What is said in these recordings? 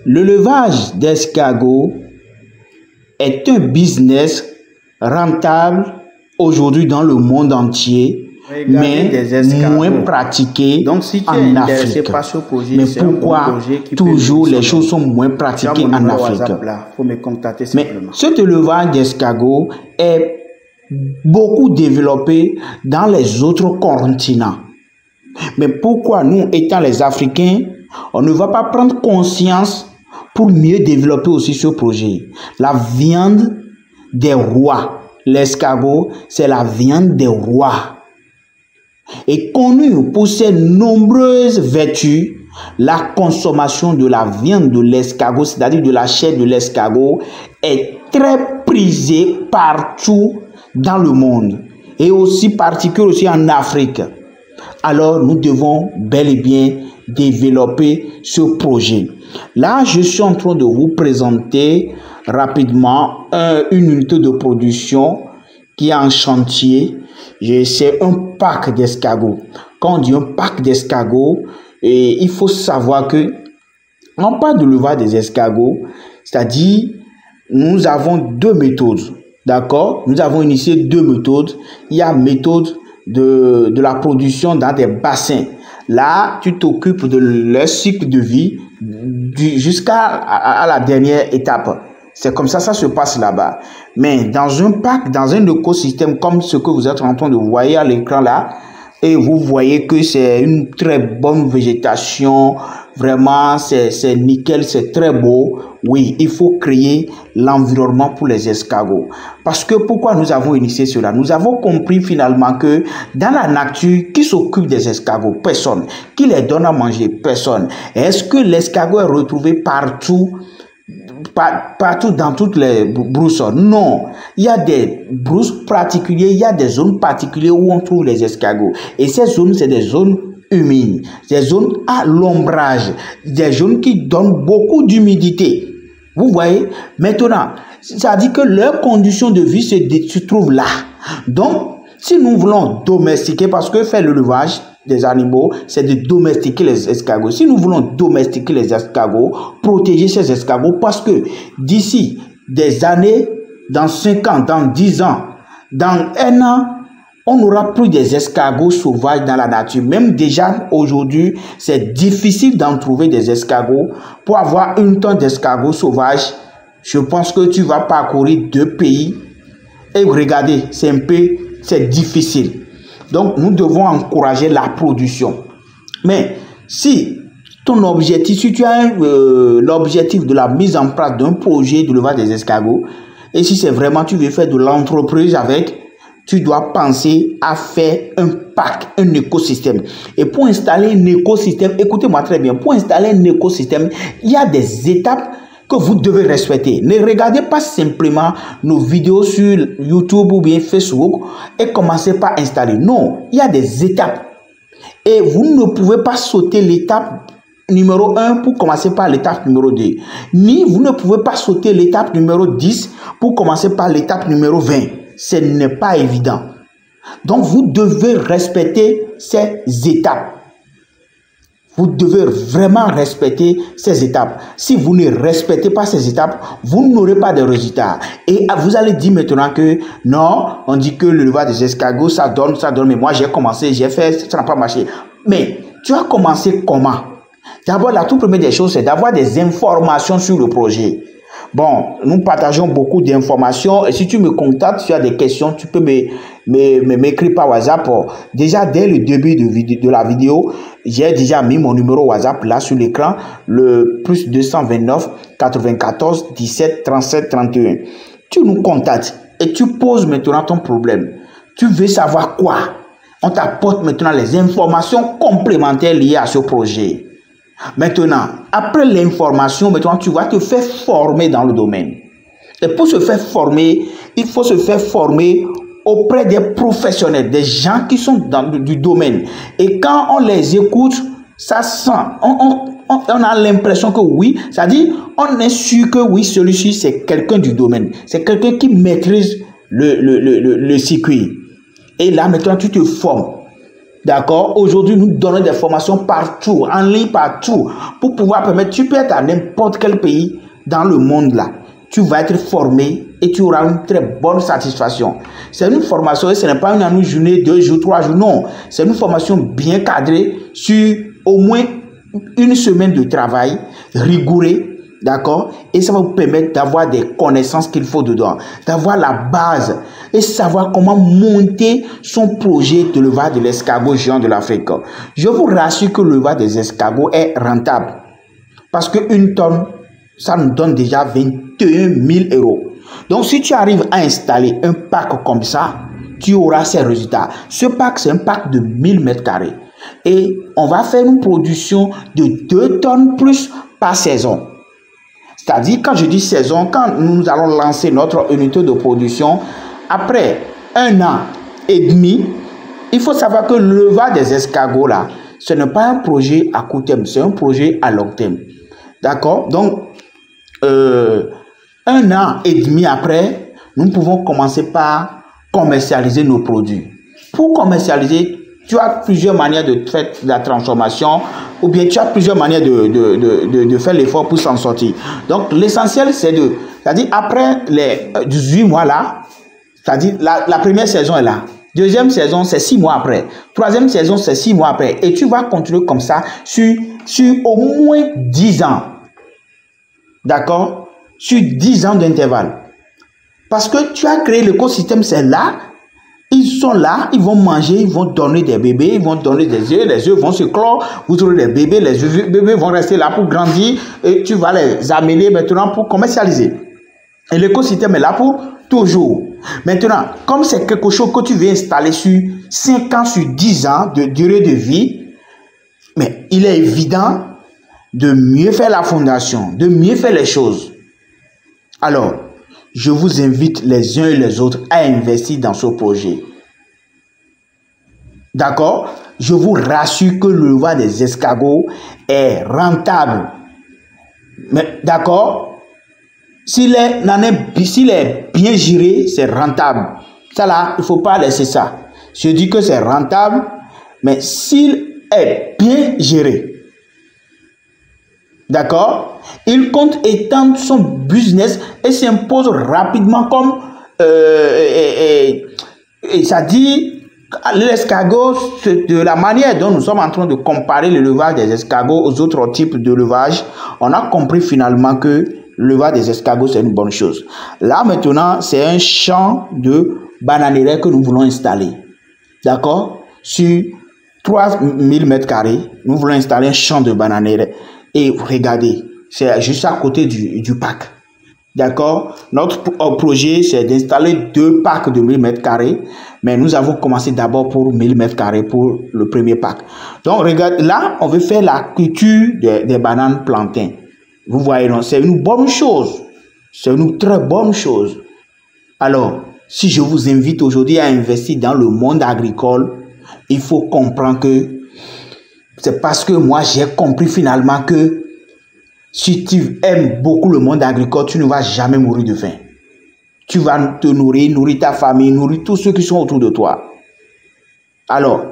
L'élevage d'escargots est un business rentable aujourd'hui dans le monde entier, mais moins pratiqué en Afrique. Mais pourquoi toujours les choses sont moins pratiquées en Afrique? Mais cet élevage d'escargots est beaucoup développé dans les autres continents. Mais pourquoi nous, étant les Africains, on ne va pas prendre conscience pour mieux développer aussi ce projet? La viande des rois, l'escargot, c'est la viande des rois. Et connu pour ses nombreuses vertus, la consommation de la viande de l'escargot, c'est-à-dire de la chair de l'escargot, est très prisée partout dans le monde et aussi particulièrement aussi en Afrique. Alors nous devons bel et bien développer ce projet. Là, je suis en train de vous présenter rapidement une unité de production qui est en chantier. C'est un parc d'escargots. Quand on dit un parc d'escargots, il faut savoir que on parle de l'élevage des escargots, c'est-à-dire nous avons deux méthodes. D'accord? Nous avons initié deux méthodes. Il y a la méthode de la production dans des bassins. Là, tu t'occupes de leur cycle de vie jusqu'à la dernière étape. C'est comme ça se passe là-bas. Mais dans un parc, dans un écosystème comme ce que vous êtes en train de voir à l'écran là, et vous voyez que c'est une très bonne végétation, vraiment c'est nickel, c'est très beau. Oui, il faut créer l'environnement pour les escargots. Parce que pourquoi nous avons initié cela? Nous avons compris finalement que dans la nature, qui s'occupe des escargots? Personne. Qui les donne à manger? Personne. Est-ce que l'escargot est retrouvé partout dans toutes les brousses? Non. Il y a des brousses particulières, il y a des zones particulières où on trouve les escargots. Et ces zones, c'est des zones humides, des zones à l'ombrage, des zones qui donnent beaucoup d'humidité. Vous voyez? Maintenant, ça dit que leurs conditions de vie se trouvent là. Donc, si nous voulons domestiquer, parce que faire l'élevage des animaux, c'est de domestiquer les escargots. Si nous voulons domestiquer les escargots, protéger ces escargots, parce que d'ici des années, dans 5 ans, dans 10 ans, dans 1 an, on n'aura plus des escargots sauvages dans la nature. Même déjà aujourd'hui, c'est difficile d'en trouver des escargots. Pour avoir une tonne d'escargots sauvages, je pense que tu vas parcourir 2 pays. Et regardez, c'est difficile. Donc, nous devons encourager la production. Mais si ton objectif, si tu as l'objectif de la mise en place d'un projet de l'élevage des escargots, et si c'est vraiment tu veux faire de l'entreprise avec, tu dois penser à faire un parc, un écosystème. Et pour installer un écosystème, écoutez-moi très bien, pour installer un écosystème, il y a des étapes que vous devez respecter. Ne regardez pas simplement nos vidéos sur YouTube ou bien Facebook et commencez par installer. Non, il y a des étapes. Et vous ne pouvez pas sauter l'étape numéro 1 pour commencer par l'étape numéro 2. Ni vous ne pouvez pas sauter l'étape numéro 10 pour commencer par l'étape numéro 20. Ce n'est pas évident. Donc, vous devez respecter ces étapes. Vous devez vraiment respecter ces étapes. Si vous ne respectez pas ces étapes, vous n'aurez pas de résultats. Et vous allez dire maintenant que non, on dit que le l'élevage des escargots, ça donne. Mais moi, j'ai commencé, j'ai fait, ça n'a pas marché. Mais tu as commencé comment? D'abord, la toute première des choses, c'est d'avoir des informations sur le projet. Bon, nous partageons beaucoup d'informations et si tu me contactes, si tu as des questions, tu peux m'écrire par WhatsApp. Déjà, dès le début de la vidéo, j'ai déjà mis mon numéro WhatsApp là sur l'écran, le plus 229 94 17 37 31. Tu nous contactes et tu poses maintenant ton problème. Tu veux savoir quoi? On t'apporte maintenant les informations complémentaires liées à ce projet. Maintenant, après l'information, maintenant tu vas te faire former dans le domaine. Et pour se faire former, il faut se faire former auprès des professionnels, des gens qui sont du domaine. Et quand on les écoute, ça sent, on a l'impression que oui, c'est-à-dire on est sûr que oui, celui-ci c'est quelqu'un du domaine. C'est quelqu'un qui maîtrise le circuit. Et là maintenant tu te formes. D'accord? Aujourd'hui, nous donnons des formations partout, en ligne partout, pour pouvoir permettre, tu peux être à n'importe quel pays dans le monde là. Tu vas être formé et tu auras une très bonne satisfaction. C'est une formation et ce n'est pas une journée, 2 jours, 3 jours, non. C'est une formation bien cadrée sur au moins une semaine de travail, rigoureux, d'accord? Et ça va vous permettre d'avoir des connaissances qu'il faut dedans, d'avoir la base et savoir comment monter son projet de levage de l'escargot géant de l'Afrique. Je vous rassure que le levage des escargots est rentable parce qu'une tonne, ça nous donne déjà 21 000 euros. Donc, si tu arrives à installer un pack comme ça, tu auras ces résultats. Ce pack, c'est un pack de 1000 mètres carrés. Et on va faire une production de 2 tonnes plus par saison. C'est-à-dire, quand je dis saison, quand nous allons lancer notre unité de production, après 1 an et demi, il faut savoir que le levage des escargots, là, ce n'est pas un projet à court terme, c'est un projet à long terme. D'accord? Donc, 1 an et demi après, nous pouvons commencer par commercialiser nos produits. Pour commercialiser, tu as plusieurs manières de faire la transformation ou bien tu as plusieurs manières de faire l'effort pour s'en sortir. Donc, l'essentiel, c'est-à-dire après les 18 mois là, c'est-à-dire la première saison est là. Deuxième saison, c'est 6 mois après. Troisième saison, c'est 6 mois après. Et tu vas continuer comme ça sur au moins 10 ans. D'accord? Sur 10 ans d'intervalle. Parce que tu as créé l'écosystème, c'est là. Ils sont là, ils vont manger, ils vont donner des bébés, ils vont donner des œufs, les œufs vont se clore, vous aurez des bébés, les bébés vont rester là pour grandir et tu vas les amener maintenant pour commercialiser. Et l'écosystème est là pour toujours. Maintenant, comme c'est quelque chose que tu veux installer sur 5 ans, sur 10 ans de durée de vie, mais il est évident de mieux faire la fondation, de mieux faire les choses. Alors, je vous invite les uns et les autres à investir dans ce projet. D'accord? Je vous rassure que le levage des escargots est rentable. Mais d'accord? S'il est bien géré, c'est rentable. Ça là, il ne faut pas laisser ça. Je dis que c'est rentable, mais s'il est bien géré, d'accord? Il compte étendre son business et s'impose rapidement comme ça dit l'escargot, de la manière dont nous sommes en train de comparer le levage des escargots aux autres types de levage, on a compris finalement que le levage des escargots c'est une bonne chose. Là maintenant, c'est un champ de bananieraie que nous voulons installer. D'accord? Sur 3000 mètres carrés, nous voulons installer un champ de bananieraie. Et regardez, c'est juste à côté du parc. D'accord? Notre projet, c'est d'installer 2 parcs de 1000 mètres carrés. Mais nous avons commencé d'abord pour 1000 mètres carrés pour le premier parc. Donc, regarde, là, on veut faire la culture des bananes plantains. Vous voyez, c'est une bonne chose. C'est une très bonne chose. Alors, si je vous invite aujourd'hui à investir dans le monde agricole, il faut comprendre que c'est parce que moi, j'ai compris finalement que si tu aimes beaucoup le monde agricole, tu ne vas jamais mourir de faim. Tu vas te nourrir, nourrir ta famille, nourrir tous ceux qui sont autour de toi. Alors,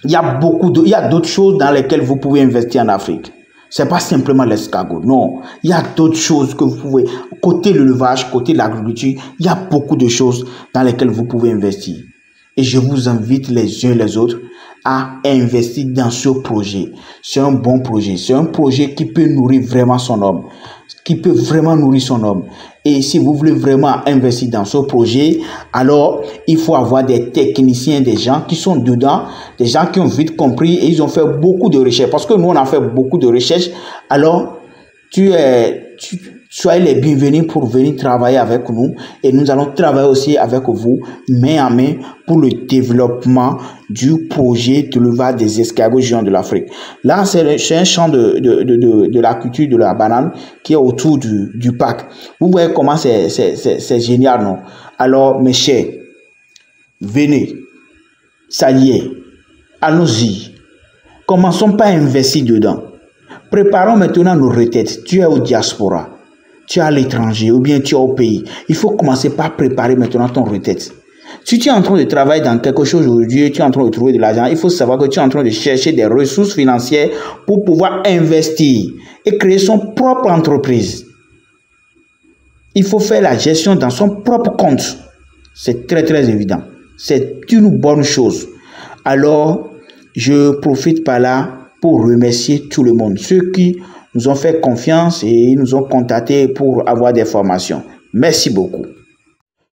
il y a d'autres choses dans lesquelles vous pouvez investir en Afrique. Ce n'est pas simplement l'escargot, non. Il y a d'autres choses que vous pouvez, côté l'élevage, côté l'agriculture, il y a beaucoup de choses dans lesquelles vous pouvez investir. Et je vous invite les uns et les autres à investir dans ce projet. C'est un bon projet. C'est un projet qui peut nourrir vraiment son homme. Qui peut vraiment nourrir son homme. Et si vous voulez vraiment investir dans ce projet, alors il faut avoir des techniciens, des gens qui sont dedans, des gens qui ont vite compris et ils ont fait beaucoup de recherches. Parce que nous, on a fait beaucoup de recherches. Alors, soyez les bienvenus pour venir travailler avec nous et nous allons travailler aussi avec vous main à main pour le développement du projet de levage des escargots géants de l'Afrique. Là, c'est un champ de la culture de la banane qui est autour du parc. Vous voyez comment c'est génial, non? Alors, mes chers, venez, ça y est, allons-y. Commençons par investir dedans. Préparons maintenant nos retraites. Tu es au diaspora, tu es à l'étranger ou bien tu es au pays. Il faut commencer par préparer maintenant ton retraite. Si tu es en train de travailler dans quelque chose aujourd'hui, tu es en train de trouver de l'argent, il faut savoir que tu es en train de chercher des ressources financières pour pouvoir investir et créer son propre entreprise. Il faut faire la gestion dans son propre compte. C'est très très évident. C'est une bonne chose. Alors, je profite par là pour remercier tout le monde. Ceux qui nous ont fait confiance et nous ont contactés pour avoir des formations. Merci beaucoup.